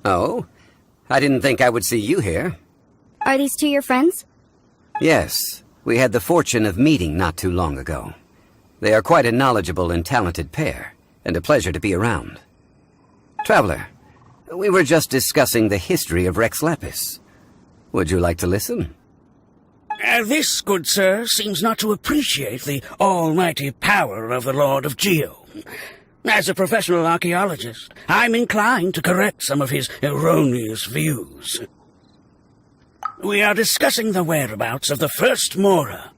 Oh? I didn't think I would see you here. Are these two your friends? Yes. We had the fortune of meeting not too long ago. They are quite a knowledgeable and talented pair, and a pleasure to be around. Traveler, we were just discussing the history of Rex Lapis. Would you like to listen? This, good sir, seems not to appreciate the almighty power of the Lord of Geo. As a professional archaeologist, I'm inclined to correct some of his erroneous views. We are discussing the whereabouts of the first Mora.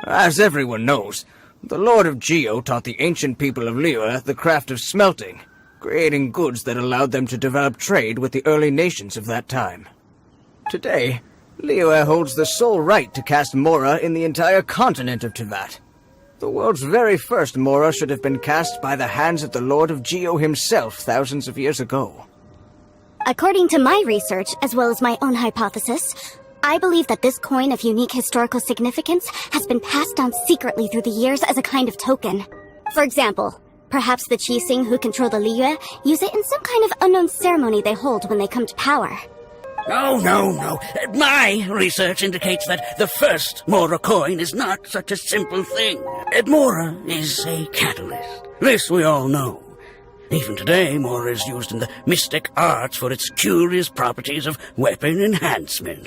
As everyone knows, the Lord of Geo taught the ancient people of Liyue the craft of smelting, creating goods that allowed them to develop trade with the early nations of that time. Today, Liyue holds the sole right to cast Mora in the entire continent of Teyvat. The world's very first Mora should have been cast by the hands of the Lord of Geo himself thousands of years ago. According to my research, as well as my own hypothesis, I believe that this coin of unique historical significance has been passed down secretly through the years as a kind of token. For example, perhaps the Qixing who control the Liyue use it in some kind of unknown ceremony they hold when they come to power. Oh, no. My research indicates that the first Mora coin is not such a simple thing. Mora is a catalyst. This we all know. Even today, Mora is used in the mystic arts for its curious properties of weapon enhancement.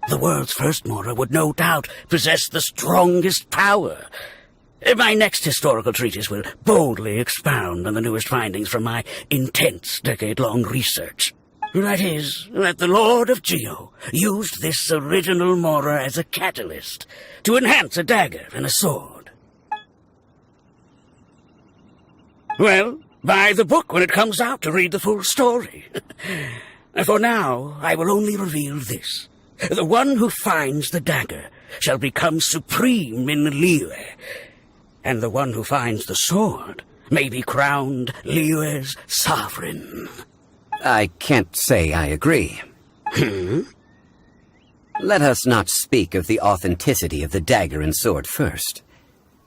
The world's first Mora would no doubt possess the strongest power. My next historical treatise will boldly expound on the newest findings from my intense decade-long research. That is, that the Lord of Geo used this original Mora as a catalyst to enhance a dagger and a sword. Well, buy the book when it comes out to read the full story. For now, I will only reveal this. The one who finds the dagger shall become supreme in Liyue, and the one who finds the sword may be crowned Liyue's sovereign. I can't say I agree. Let us not speak of the authenticity of the dagger and sword first.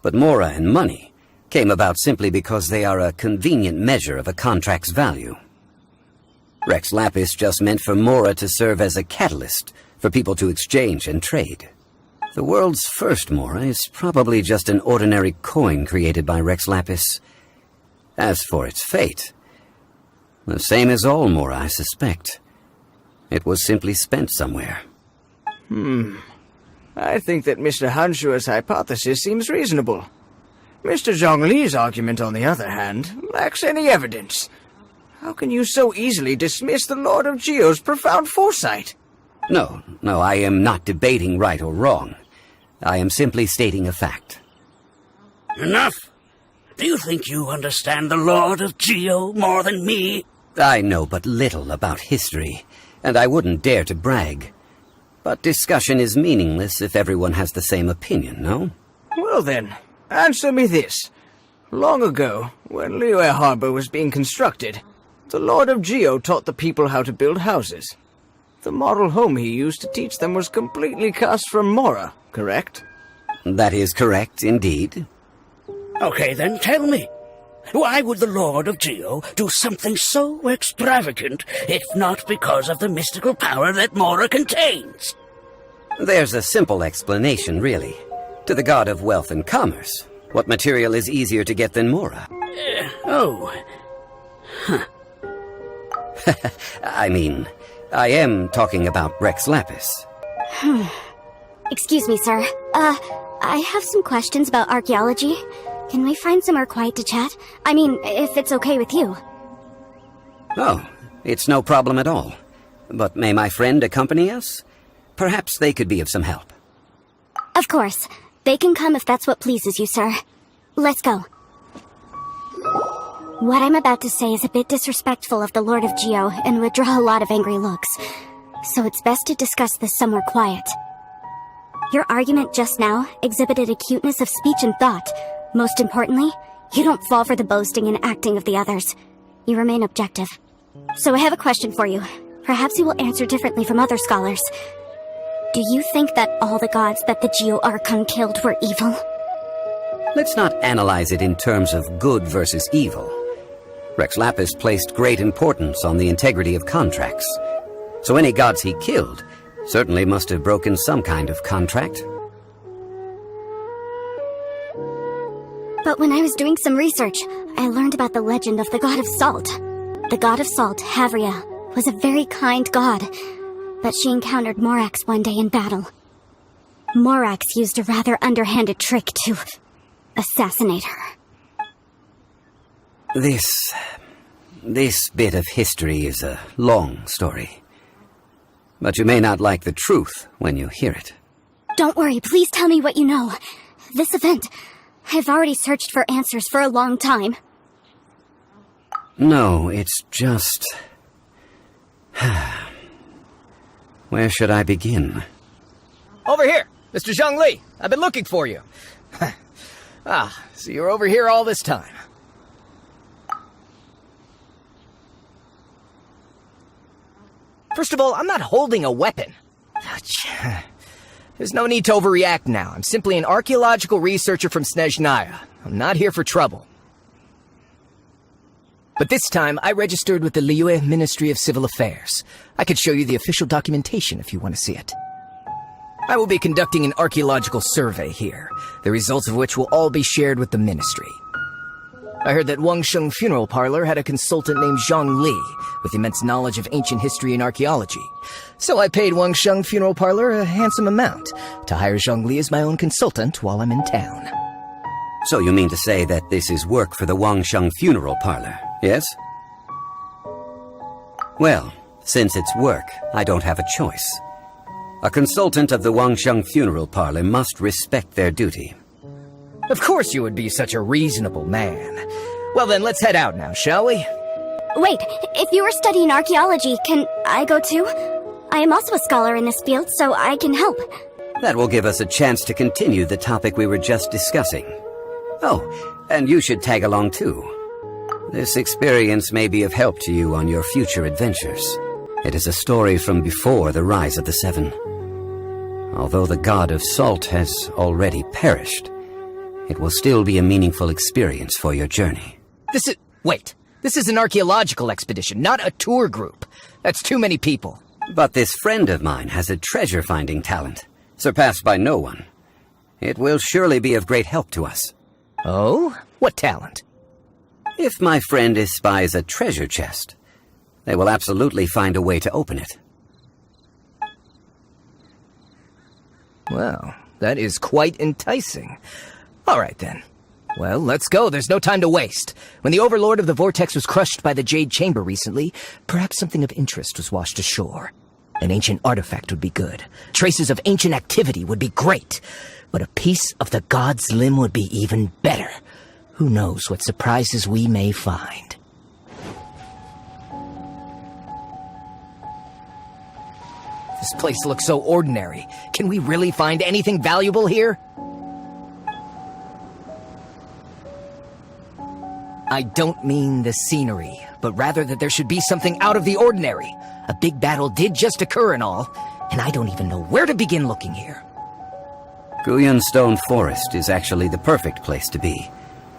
But Mora and money came about simply because they are a convenient measure of a contract's value. Rex Lapis just meant for Mora to serve as a catalyst for people to exchange and trade. The world's first Mora is probably just an ordinary coin created by Rex Lapis. As for its fate, the same as all Mora, I suspect. It was simply spent somewhere. I think that Mr. Hanshua's hypothesis seems reasonable. Mr. Zhongli's argument, on the other hand, lacks any evidence. How can you so easily dismiss the Lord of Geo's profound foresight? No, I am not debating right or wrong. I am simply stating a fact. Enough! Do you think you understand the Lord of Geo more than me? I know but little about history, and I wouldn't dare to brag. But discussion is meaningless if everyone has the same opinion, no? Well then, answer me this. Long ago, when Liyue Harbor was being constructed, the Lord of Geo taught the people how to build houses. The model home he used to teach them was completely cast from Mora, correct? That is correct, indeed. Okay, then tell me. Why would the Lord of Geo do something so extravagant, if not because of the mystical power that Mora contains? There's a simple explanation, really. To the god of wealth and commerce, what material is easier to get than Mora? I mean, I am talking about Rex Lapis. Excuse me, sir. I have some questions about archaeology. Can we find somewhere quiet to chat? I mean, if it's okay with you. Oh, it's no problem at all. But may my friend accompany us? Perhaps they could be of some help. Of course. They can come if that's what pleases you, sir. Let's go. What I'm about to say is a bit disrespectful of the Lord of Geo and would draw a lot of angry looks. So it's best to discuss this somewhere quiet. Your argument just now exhibited acuteness of speech and thought. Most importantly, you don't fall for the boasting and acting of the others. You remain objective. So I have a question for you. Perhaps you will answer differently from other scholars. Do you think that all the gods that the Geo Archon killed were evil? Let's not analyze it in terms of good versus evil. Rex Lapis placed great importance on the integrity of contracts, so any gods he killed certainly must have broken some kind of contract. But when I was doing some research, I learned about the legend of the god of salt. The god of salt, Havria, was a very kind god, but she encountered Morax one day in battle. Morax used a rather underhanded trick to assassinate her. This bit of history is a long story. But you may not like the truth when you hear it. Don't worry, please tell me what you know. This event, I've already searched for answers for a long time. No, it's just... Where should I begin? Over here, Mr. Zhongli. I've been looking for you. So you're over here all this time. First of all, I'm not holding a weapon. There's no need to overreact now. I'm simply an archaeological researcher from Snezhnaya. I'm not here for trouble. But this time, I registered with the Liyue Ministry of Civil Affairs. I could show you the official documentation if you want to see it. I will be conducting an archaeological survey here, the results of which will all be shared with the ministry. I heard that Wangsheng Funeral Parlor had a consultant named Zhang Li, with immense knowledge of ancient history and archaeology. So I paid Wangsheng Funeral Parlor a handsome amount to hire Zhang Li as my own consultant while I'm in town. So you mean to say that this is work for the Wangsheng Funeral Parlor, yes? Well, since it's work, I don't have a choice. A consultant of the Wangsheng Funeral Parlor must respect their duty. Of course you would be such a reasonable man. Well then, let's head out now, shall we? Wait, if you are studying archaeology, can I go too? I am also a scholar in this field, so I can help. That will give us a chance to continue the topic we were just discussing. Oh, and you should tag along too. This experience may be of help to you on your future adventures. It is a story from before the rise of the Seven. Although the god of salt has already perished, it will still be a meaningful experience for your journey. Wait. This is an archaeological expedition, not a tour group. That's too many people. But this friend of mine has a treasure-finding talent, surpassed by no one. It will surely be of great help to us. Oh? What talent? If my friend espies a treasure chest, they will absolutely find a way to open it. Well, that is quite enticing. All right, then. Well, let's go. There's no time to waste. When the Overlord of the Vortex was crushed by the Jade Chamber recently, perhaps something of interest was washed ashore. An ancient artifact would be good. Traces of ancient activity would be great. But a piece of the god's limb would be even better. Who knows what surprises we may find. This place looks so ordinary. Can we really find anything valuable here? I don't mean the scenery, but rather that there should be something out of the ordinary. A big battle did just occur and all, and I don't even know where to begin looking here. Guyan Stone Forest is actually the perfect place to be,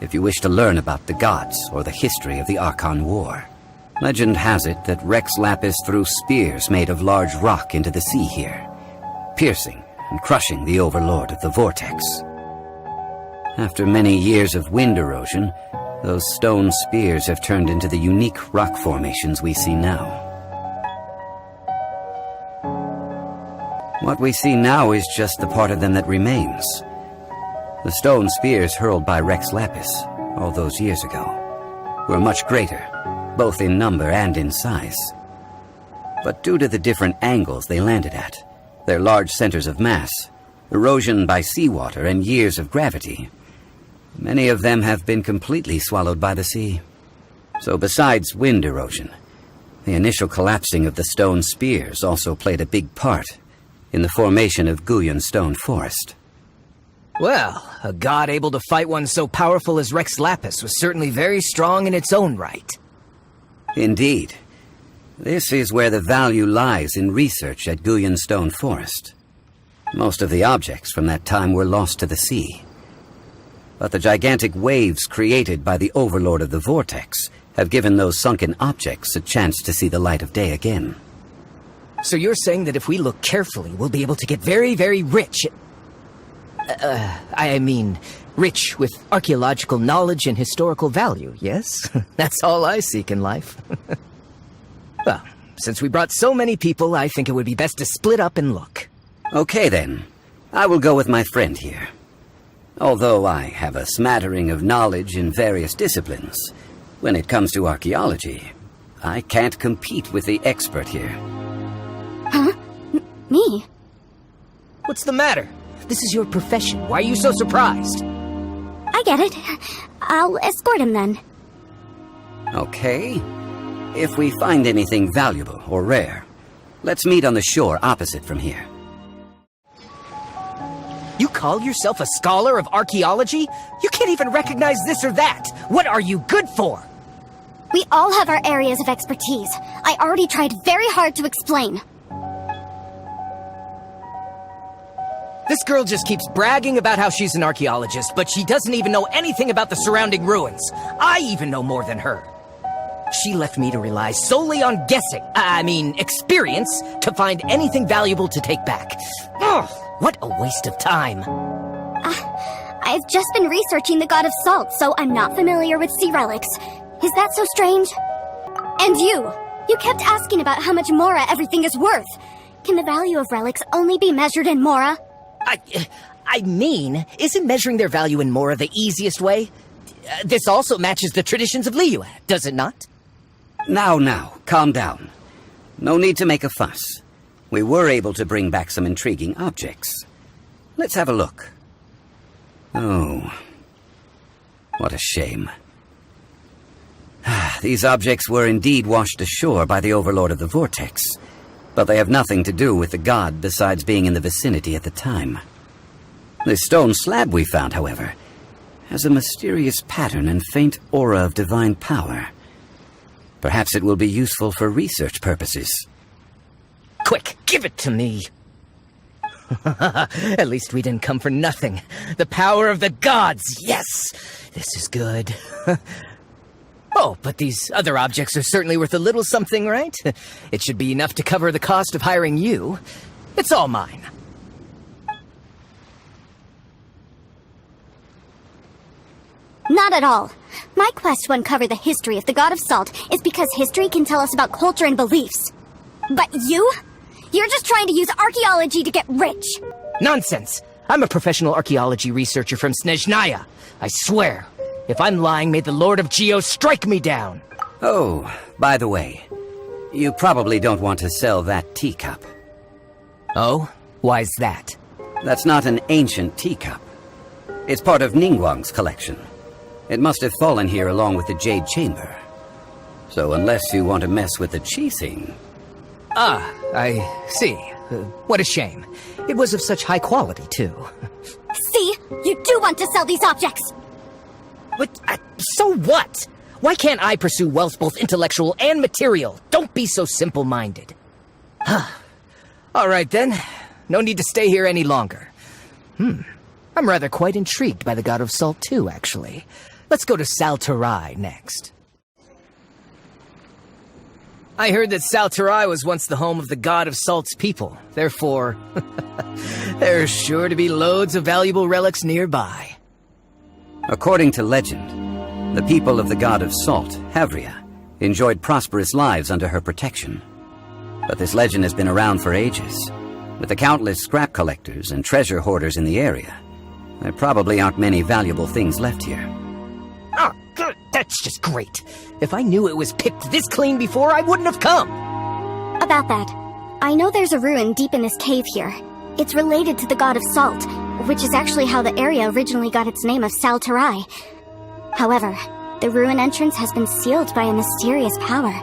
if you wish to learn about the gods or the history of the Archon War. Legend has it that Rex Lapis threw spears made of large rock into the sea here, piercing and crushing the Overlord of the Vortex. After many years of wind erosion, those stone spears have turned into the unique rock formations we see now. What we see now is just the part of them that remains. The stone spears hurled by Rex Lapis all those years ago were much greater, both in number and in size. But due to the different angles they landed at, their large centers of mass, erosion by seawater, and years of gravity, many of them have been completely swallowed by the sea. So besides wind erosion, the initial collapsing of the stone spears also played a big part in the formation of Guyan Stone Forest. Well, a god able to fight one so powerful as Rex Lapis was certainly very strong in its own right. Indeed. This is where the value lies in research at Guyan Stone Forest. Most of the objects from that time were lost to the sea. But the gigantic waves created by the Overlord of the Vortex have given those sunken objects a chance to see the light of day again. So you're saying that if we look carefully, we'll be able to get very, very rich. I mean, rich with archaeological knowledge and historical value, yes? That's all I seek in life. Well, since we brought so many people, I think it would be best to split up and look. Okay then, I will go with my friend here. Although I have a smattering of knowledge in various disciplines, when it comes to archaeology, I can't compete with the expert here. Huh? Me? What's the matter? This is your profession. Why are you so surprised? I get it. I'll escort him then. Okay. If we find anything valuable or rare, let's meet on the shore opposite from here. You call yourself a scholar of archaeology? You can't even recognize this or that. What are you good for? We all have our areas of expertise. I already tried very hard to explain. This girl just keeps bragging about how she's an archaeologist, but she doesn't even know anything about the surrounding ruins. I even know more than her. She left me to rely solely on guessing, experience, to find anything valuable to take back. Ugh, what a waste of time. I've just been researching the god of salt, so I'm not familiar with sea relics. Is that so strange? And you kept asking about how much Mora everything is worth. Can the value of relics only be measured in Mora? Isn't measuring their value in Mora the easiest way? This also matches the traditions of Liyue, does it not? Now, calm down. No need to make a fuss. We were able to bring back some intriguing objects. Let's have a look. Oh, what a shame. These objects were indeed washed ashore by the Overlord of the Vortex, but they have nothing to do with the god besides being in the vicinity at the time. This stone slab we found, however, has a mysterious pattern and faint aura of divine power. Perhaps it will be useful for research purposes. Quick, give it to me! At least we didn't come for nothing. The power of the gods, yes! This is good. Oh, but these other objects are certainly worth a little something, right? It should be enough to cover the cost of hiring you. It's all mine. Not at all. My quest to uncover the history of the god of salt is because history can tell us about culture and beliefs. But you're just trying to use archaeology to get rich. Nonsense! I'm a professional archaeology researcher from Snezhnaya. I swear, if I'm lying, may the Lord of Geo strike me down. Oh, by the way, you probably don't want to sell that teacup. Oh? Why's that? That's not an ancient teacup. It's part of Ningguang's collection. It must have fallen here along with the Jade Chamber. So unless you want to mess with the Qixing... Ah, I see. What a shame. It was of such high quality, too. See? You do want to sell these objects! But, so what? Why can't I pursue wealth both intellectual and material? Don't be so simple-minded. All right, then. No need to stay here any longer. I'm rather quite intrigued by the God of Salt, too, actually. Let's go to Sal Flore next. I heard that Sal Flore was once the home of the God of Salt's people. Therefore, there's sure to be loads of valuable relics nearby. According to legend, the people of the god of salt, Havria, enjoyed prosperous lives under her protection. But this legend has been around for ages. With the countless scrap collectors and treasure hoarders in the area, there probably aren't many valuable things left here. Oh, good. That's just great. If I knew it was picked this clean before, I wouldn't have come. About that, I know there's a ruin deep in this cave here. It's related to the god of salt, which is actually how the area originally got its name of Sal Flore. However, the ruin entrance has been sealed by a mysterious power.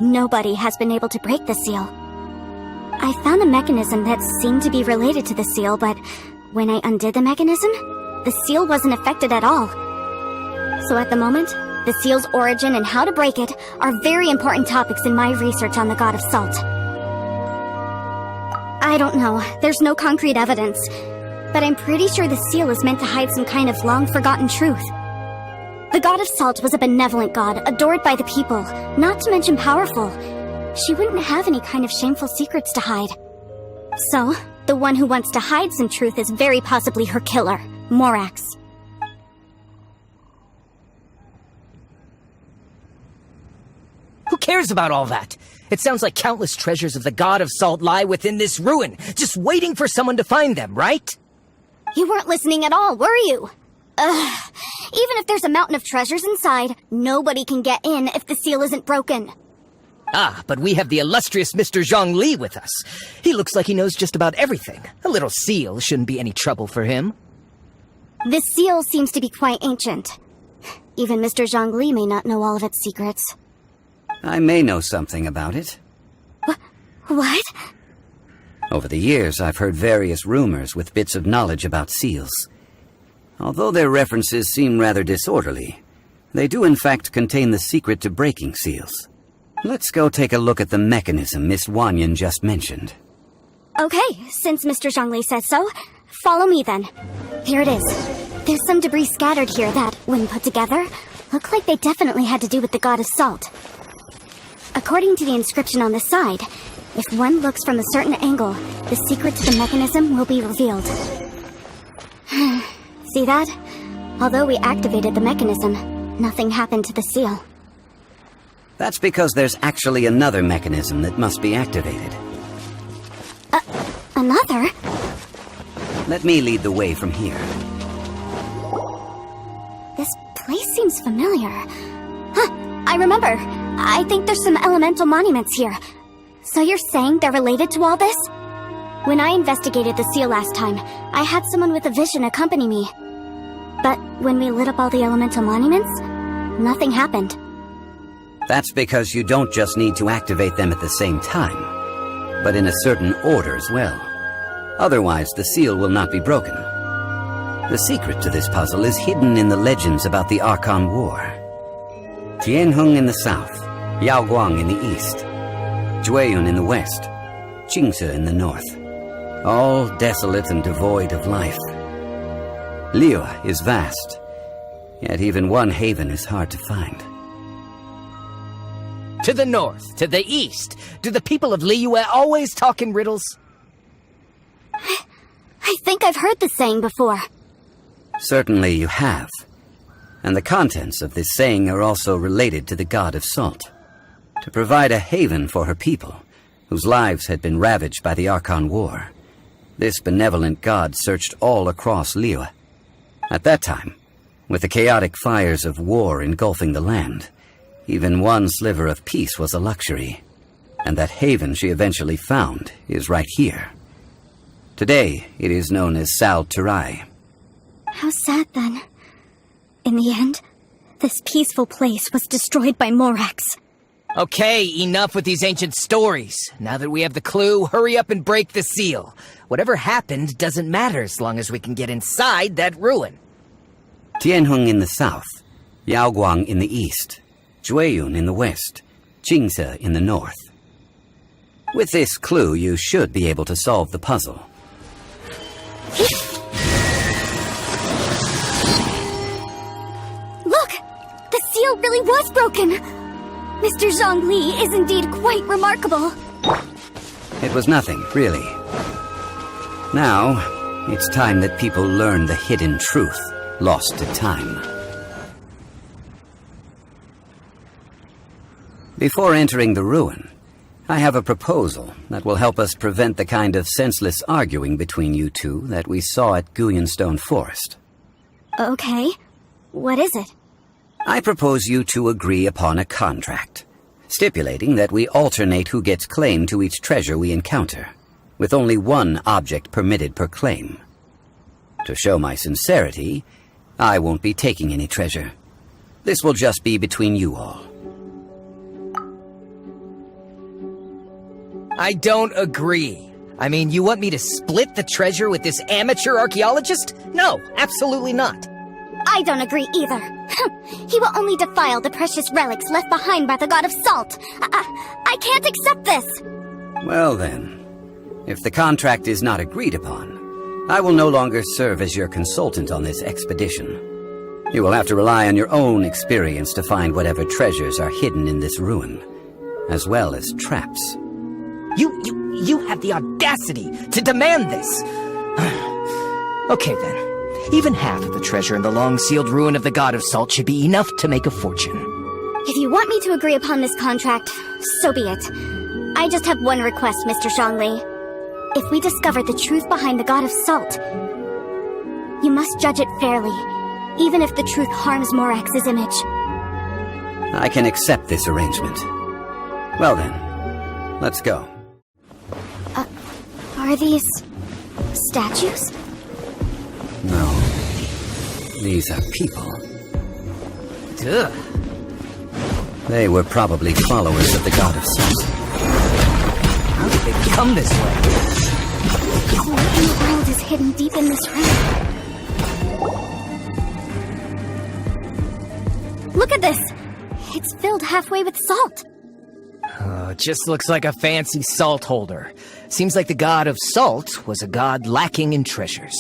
Nobody has been able to break the seal. I found a mechanism that seemed to be related to the seal, but when I undid the mechanism, the seal wasn't affected at all. So at the moment, the seal's origin and how to break it are very important topics in my research on the god of salt. I don't know, there's no concrete evidence, but I'm pretty sure the seal is meant to hide some kind of long-forgotten truth. The god of salt was a benevolent god, adored by the people, not to mention powerful. She wouldn't have any kind of shameful secrets to hide. So, the one who wants to hide some truth is very possibly her killer, Morax. Who cares about all that? It sounds like countless treasures of the god of salt lie within this ruin, just waiting for someone to find them, right? You weren't listening at all, were you? Ugh. Even if there's a mountain of treasures inside, nobody can get in if the seal isn't broken. Ah, but we have the illustrious Mr. Zhongli with us. He looks like he knows just about everything. A little seal shouldn't be any trouble for him. This seal seems to be quite ancient. Even Mr. Zhongli may not know all of its secrets. I may know something about it. What? Over the years, I've heard various rumors with bits of knowledge about seals. Although their references seem rather disorderly, they do in fact contain the secret to breaking seals. Let's go take a look at the mechanism Miss Wanyan just mentioned. Okay, since Mr. Zhongli says so, follow me then. Here it is. There's some debris scattered here that, when put together, look like they definitely had to do with the god of salt. According to the inscription on the side, if one looks from a certain angle, the secret to the mechanism will be revealed. See that? Although we activated the mechanism, nothing happened to the seal. That's because there's actually another mechanism that must be activated. Another? Let me lead the way from here. This place seems familiar. Huh, I remember. I think there's some elemental monuments here. So you're saying they're related to all this? When I investigated the seal last time, I had someone with a vision accompany me. But when we lit up all the elemental monuments, nothing happened. That's because you don't just need to activate them at the same time, but in a certain order as well. Otherwise, the seal will not be broken. The secret to this puzzle is hidden in the legends about the Archon War. Tianheng in the south, Yaoguang in the east, Jueyun in the west, Qingce in the north. All desolate and devoid of life. Liyue is vast, yet even one haven is hard to find. To the north, to the east. Do the people of Liyue always talk in riddles? I think I've heard this saying before. Certainly you have. And the contents of this saying are also related to the god of salt. To provide a haven for her people, whose lives had been ravaged by the Archon War, this benevolent god searched all across Liyue. At that time, with the chaotic fires of war engulfing the land, even one sliver of peace was a luxury, and that haven she eventually found is right here. Today, it is known as Sal Flore. How sad, then. In the end, this peaceful place was destroyed by Morax. Okay, enough with these ancient stories. Now that we have the clue, hurry up and break the seal. Whatever happened doesn't matter as long as we can get inside that ruin. Tianheng in the south, Yaoguang in the east, Jueyun in the west, Qingce in the north. With this clue, you should be able to solve the puzzle. Look! The seal really was broken! Mr. Zhongli is indeed quite remarkable. It was nothing, really. Now, it's time that people learn the hidden truth lost to time. Before entering the ruin, I have a proposal that will help us prevent the kind of senseless arguing between you two that we saw at Guyonstone Forest. Okay. What is it? I propose you two agree upon a contract, stipulating that we alternate who gets claim to each treasure we encounter, with only one object permitted per claim. To show my sincerity, I won't be taking any treasure. This will just be between you all. I don't agree. I mean, you want me to split the treasure with this amateur archaeologist? No, absolutely not. I don't agree either. He will only defile the precious relics left behind by the god of salt. I can't accept this. Well then, if the contract is not agreed upon, I will no longer serve as your consultant on this expedition. You will have to rely on your own experience to find whatever treasures are hidden in this ruin, as well as traps. You have the audacity to demand this! Okay then. Even half of the treasure in the long-sealed ruin of the God of Salt should be enough to make a fortune. If you want me to agree upon this contract, so be it. I just have one request, Mr. Zhongli. If we discover the truth behind the God of Salt, you must judge it fairly, even if the truth harms Morax's image. I can accept this arrangement. Well then, let's go. Are these statues? No. These are people. Duh. They were probably followers of the God of Salt. How did they come this way? What in the world is hidden deep in this room? Look at this! It's filled halfway with salt. It just looks like a fancy salt holder. Seems like the God of Salt was a god lacking in treasures.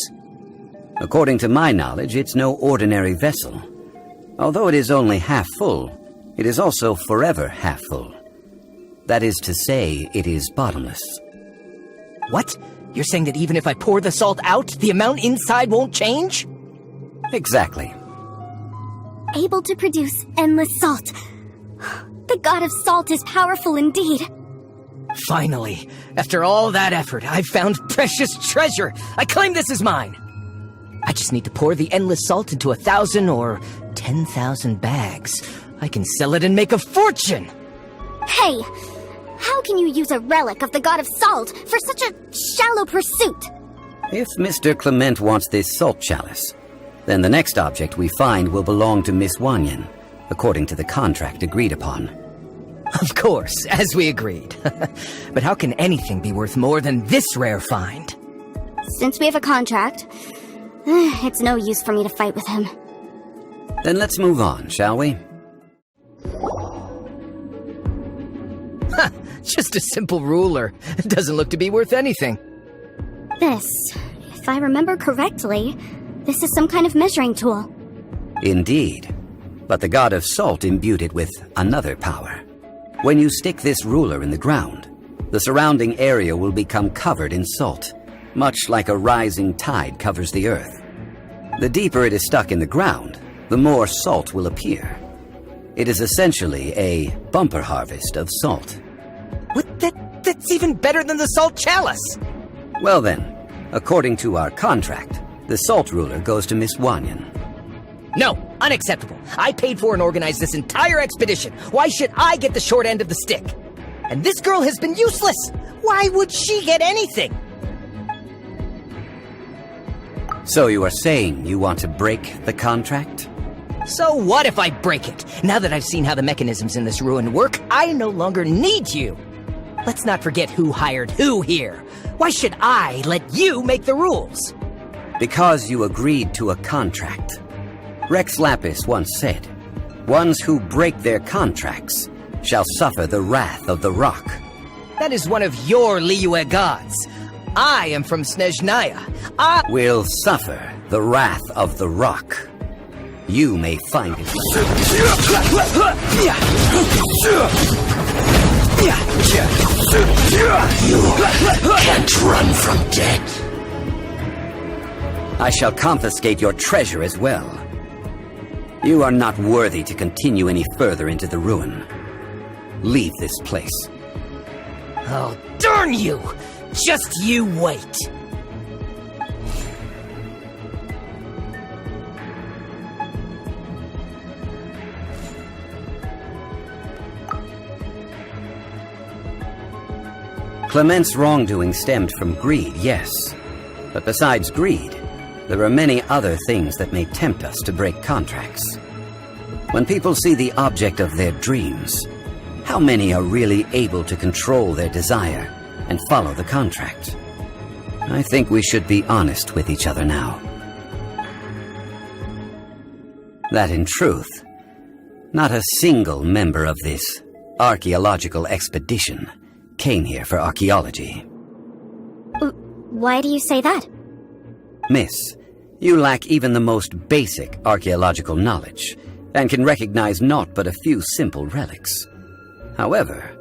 According to my knowledge, it's no ordinary vessel. Although it is only half full, it is also forever half full. That is to say, it is bottomless. What? You're saying that even if I pour the salt out, the amount inside won't change? Exactly. Able to produce endless salt. The God of Salt is powerful indeed. Finally, after all that effort, I've found precious treasure. I claim this as mine. I just need to pour the endless salt into 1,000 or 10,000 bags. I can sell it and make a fortune! Hey! How can you use a relic of the God of Salt for such a shallow pursuit? If Mr. Clement wants this salt chalice, then the next object we find will belong to Miss Wanyan, according to the contract agreed upon. Of course, as we agreed. But how can anything be worth more than this rare find? Since we have a contract, it's no use for me to fight with him. Then let's move on, shall we? Just a simple ruler. It doesn't look to be worth anything. This, if I remember correctly, this is some kind of measuring tool. Indeed. But the God of Salt imbued it with another power. When you stick this ruler in the ground, the surrounding area will become covered in salt, much like a rising tide covers the earth. The deeper it is stuck in the ground, the more salt will appear. It is essentially a bumper harvest of salt. What? That's even better than the salt chalice! Well then, according to our contract, the salt ruler goes to Miss Wanyan. No, unacceptable. I paid for and organized this entire expedition. Why should I get the short end of the stick? And this girl has been useless! Why would she get anything? So you are saying you want to break the contract? So what if I break it? Now that I've seen how the mechanisms in this ruin work, I no longer need you. Let's not forget who hired who here. Why should I let you make the rules? Because you agreed to a contract. Rex Lapis once said, "Ones who break their contracts shall suffer the wrath of the rock." That is one of your Liyue gods. I am from Snezhnaya. I will suffer the wrath of the rock. You may find it. You can't run from death. I shall confiscate your treasure as well. You are not worthy to continue any further into the ruin. Leave this place. Oh, darn you! Just you wait! Clement's wrongdoing stemmed from greed, yes. But besides greed, there are many other things that may tempt us to break contracts. When people see the object of their dreams, how many are really able to control their desire and follow the contract? I think we should be honest with each other now. That in truth, not a single member of this archaeological expedition came here for archaeology. Why do you say that? Miss, You lack even the most basic archaeological knowledge, and can recognize naught but a few simple relics. However,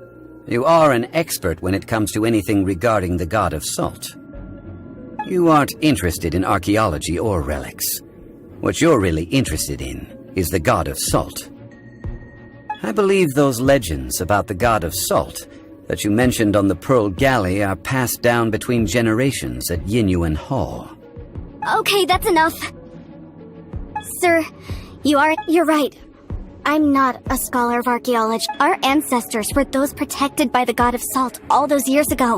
you are an expert when it comes to anything regarding the god of salt. You aren't interested in archaeology or relics. What you're really interested in is the god of salt. I believe those legends about the god of salt that you mentioned on the Pearl Galley are passed down between generations at Yinyuan Hall. Okay, that's enough. Sir, you're right. I'm not a scholar of archaeology. Our ancestors were those protected by the god of salt all those years ago,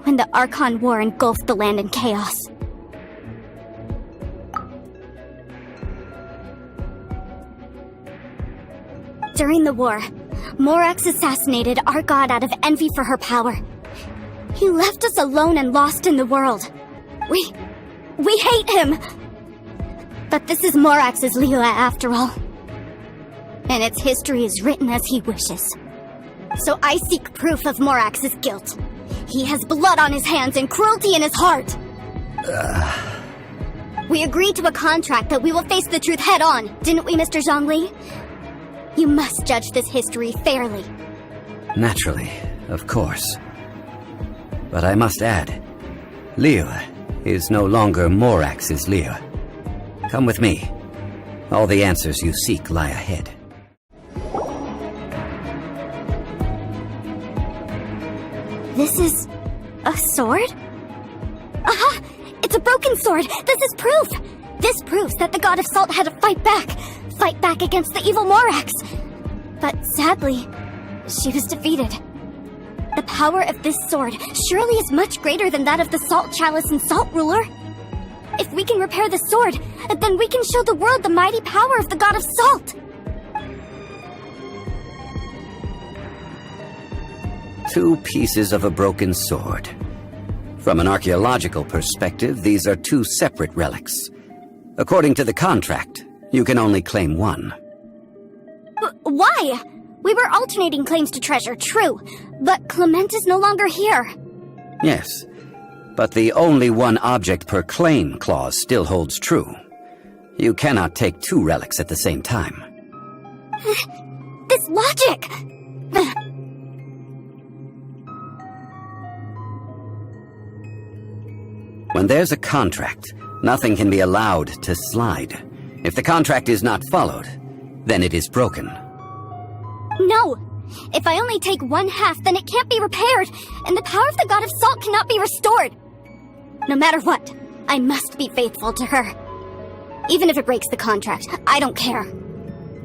when the Archon War engulfed the land in chaos. During the war, Morax assassinated our god out of envy for her power. He left us alone and lost in the world. We hate him! But this is Morax's Liyue after all. And its history is written as he wishes. So I seek proof of Morax's guilt. He has blood on his hands and cruelty in his heart. We agreed to a contract that we will face the truth head on, didn't we, Mr. Zhongli? You must judge this history fairly. Naturally, of course. But I must add, Liyue is no longer Morax's Liyue. Come with me. All the answers you seek lie ahead. This is a sword? Aha! It's a broken sword! This is proof! This proves that the god of salt had to fight back against the evil Morax. But sadly, she was defeated. The power of this sword surely is much greater than that of the Salt Chalice and Salt Ruler. If we can repair the sword, then we can show the world the mighty power of the god of salt. Two pieces of a broken sword. From an archaeological perspective, these are two separate relics. According to the contract, you can only claim one. Why? We were alternating claims to treasure, true, but Clement is no longer here. Yes, but the only one object per claim clause still holds true. You cannot take two relics at the same time. This logic! When there's a contract, nothing can be allowed to slide. If the contract is not followed, then it is broken. No! If I only take one half, then it can't be repaired, and the power of the god of salt cannot be restored. No matter what, I must be faithful to her. Even if it breaks the contract, I don't care.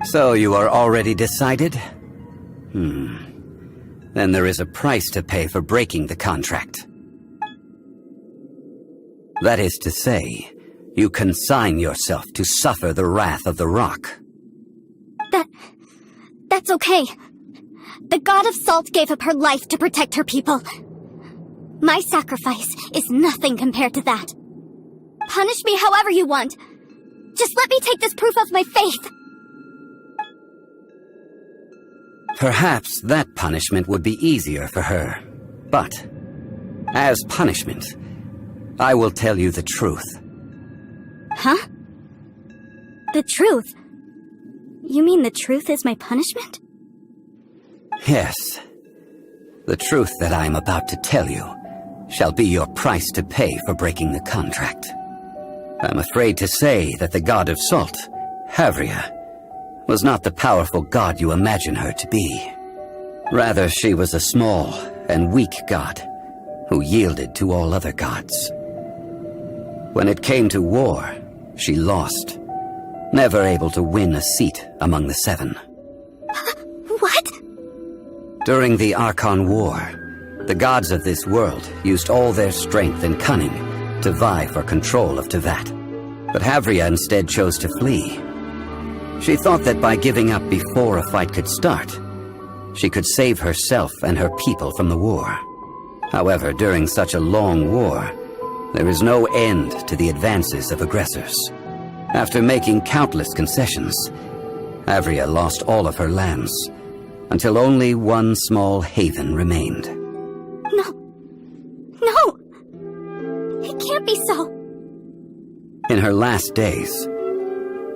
So you are already decided? Then there is a price to pay for breaking the contract. That is to say, you consign yourself to suffer the wrath of the rock. That's okay. The god of salt gave up her life to protect her people. My sacrifice is nothing compared to that. Punish me however you want. Just let me take this proof of my faith. Perhaps that punishment would be easier for her. But, as punishment, I will tell you the truth. Huh? The truth? You mean the truth is my punishment? Yes. The truth that I am about to tell you shall be your price to pay for breaking the contract. I'm afraid to say that the god of salt, Havria, was not the powerful god you imagine her to be. Rather, she was a small and weak god who yielded to all other gods. When it came to war, she lost, never able to win a seat among the seven. What? During the Archon War, the gods of this world used all their strength and cunning to vie for control of Tevat. But Havria instead chose to flee. She thought that by giving up before a fight could start, she could save herself and her people from the war. However, during such a long war, there is no end to the advances of aggressors. After making countless concessions, Havria lost all of her lands, until only one small haven remained. No! It can't be so! In her last days,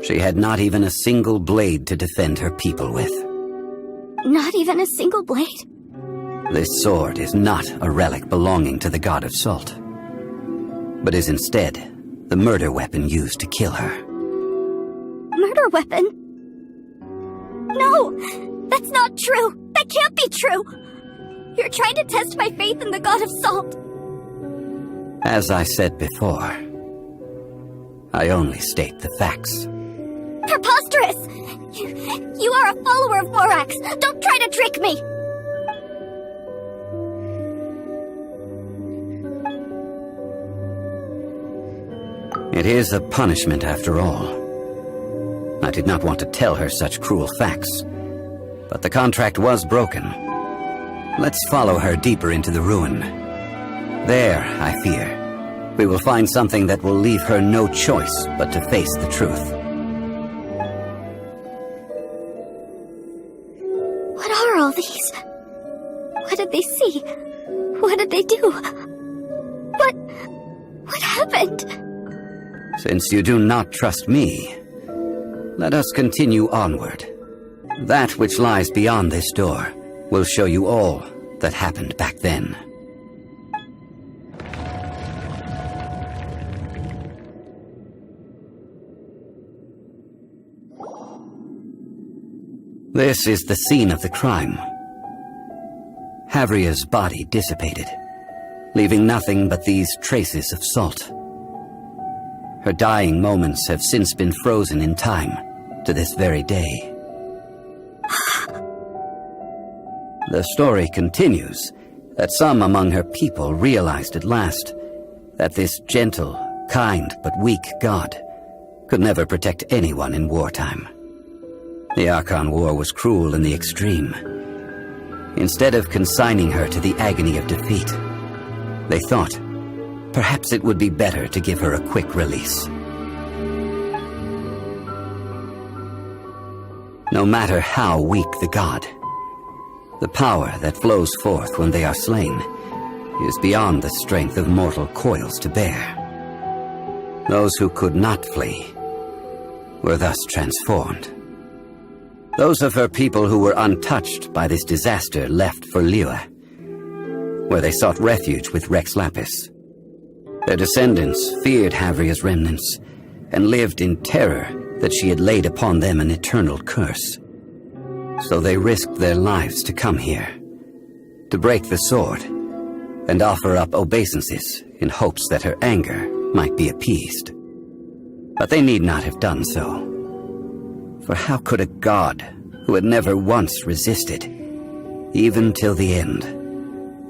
she had not even a single blade to defend her people with. Not even a single blade? This sword is not a relic belonging to the god of salt, but is instead the murder weapon used to kill her. Murder weapon? No! That's not true! That can't be true! You're trying to test my faith in the god of salt! As I said before, I only state the facts. Preposterous! You are a follower of Morax! Don't try to trick me! It is a punishment after all. I did not want to tell her such cruel facts, but the contract was broken. Let's follow her deeper into the ruin. There, I fear, we will find something that will leave her no choice but to face the truth. What are all these? What did they see? What did they do? What happened? Since you do not trust me, let us continue onward. That which lies beyond this door will show you all that happened back then. This is the scene of the crime. Havria's body dissipated, leaving nothing but these traces of salt. Her dying moments have since been frozen in time to this very day. The story continues that some among her people realized at last that this gentle, kind, but weak god could never protect anyone in wartime. The Archon War was cruel in the extreme. Instead of consigning her to the agony of defeat, they thought perhaps it would be better to give her a quick release. No matter how weak the god, the power that flows forth when they are slain is beyond the strength of mortal coils to bear. Those who could not flee were thus transformed. Those of her people who were untouched by this disaster left for Liyue, where they sought refuge with Rex Lapis. Their descendants feared Havria's remnants and lived in terror that she had laid upon them an eternal curse. So they risked their lives to come here, to break the sword, and offer up obeisances in hopes that her anger might be appeased. But they need not have done so. For how could a god who had never once resisted, even till the end,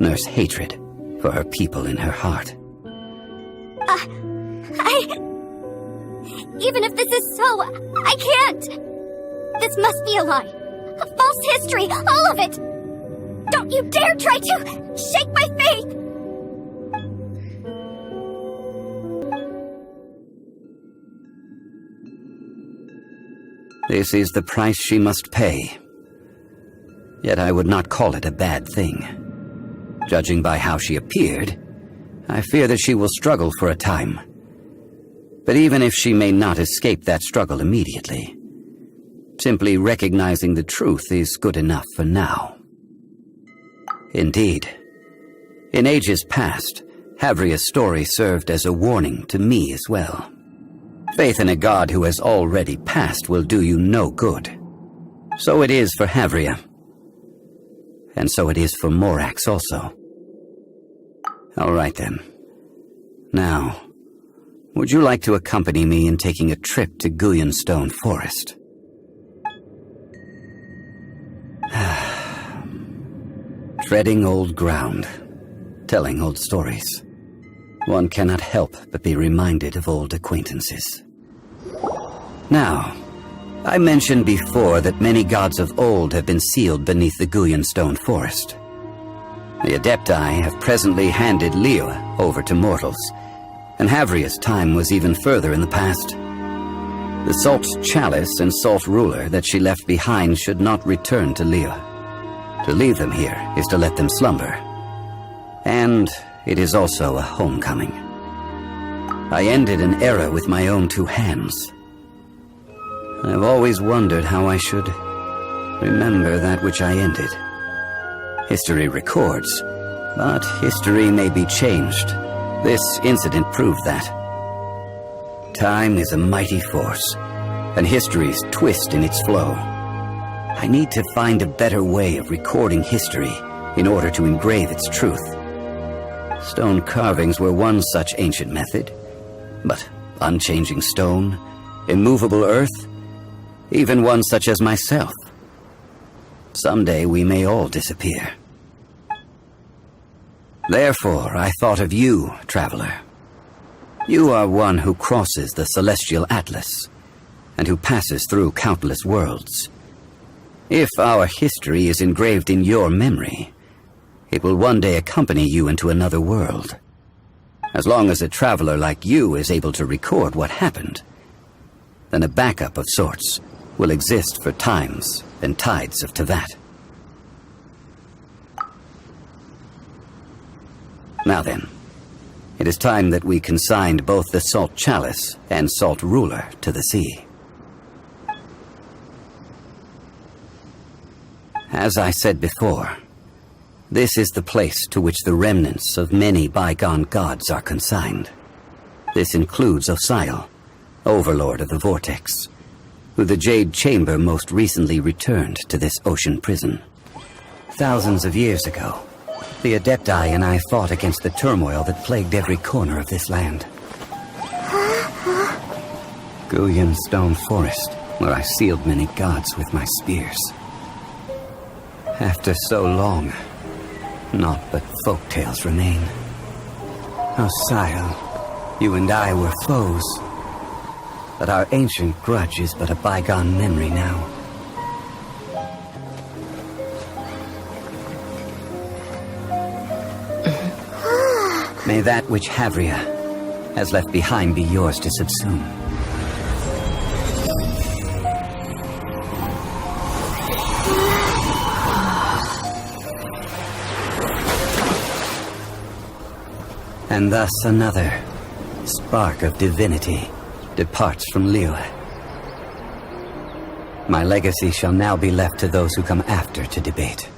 nurse hatred for her people in her heart? Even if this is so, I can't! This must be a lie. A false history, all of it! Don't you dare try to shake my faith! This is the price she must pay. Yet I would not call it a bad thing. Judging by how she appeared, I fear that she will struggle for a time. But even if she may not escape that struggle immediately, simply recognizing the truth is good enough for now. Indeed, in ages past, Havria's story served as a warning to me as well. Faith in a god who has already passed will do you no good. So it is for Havria. And so it is for Morax also. All right then. Now, would you like to accompany me in taking a trip to Guyanstone Forest? Treading old ground, telling old stories. One cannot help but be reminded of old acquaintances. Now, I mentioned before that many gods of old have been sealed beneath the Guyanstone Forest. The Adepti have presently handed Liyue over to mortals, and Havria's time was even further in the past. The Salt Chalice and Salt Ruler that she left behind should not return to Liyue. To leave them here is to let them slumber. And it is also a homecoming. I ended an era with my own two hands. I've always wondered how I should remember that which I ended. History records, but history may be changed. This incident proved that. Time is a mighty force, and history's twist in its flow. I need to find a better way of recording history in order to engrave its truth. Stone carvings were one such ancient method, but unchanging stone, immovable earth, even one such as myself. Someday we may all disappear. Therefore, I thought of you, traveler. You are one who crosses the celestial atlas, and who passes through countless worlds. If our history is engraved in your memory, it will one day accompany you into another world. As long as a traveler like you is able to record what happened, then a backup of sorts will exist for times and tides of Teyvat. Now then, it is time that we consigned both the Salt Chalice and Salt Ruler to the sea. As I said before, this is the place to which the remnants of many bygone gods are consigned. This includes Osial, Overlord of the Vortex, who the Jade Chamber most recently returned to this ocean prison. Thousands of years ago, the Adepti and I fought against the turmoil that plagued every corner of this land. Guyan Stone Forest, where I sealed many gods with my spears. After so long, naught but folk tales remain. Osial, you and I were foes, but our ancient grudge is but a bygone memory now. May that which Havria has left behind be yours to subsume. And thus another spark of divinity departs from Liyue. My legacy shall now be left to those who come after to debate.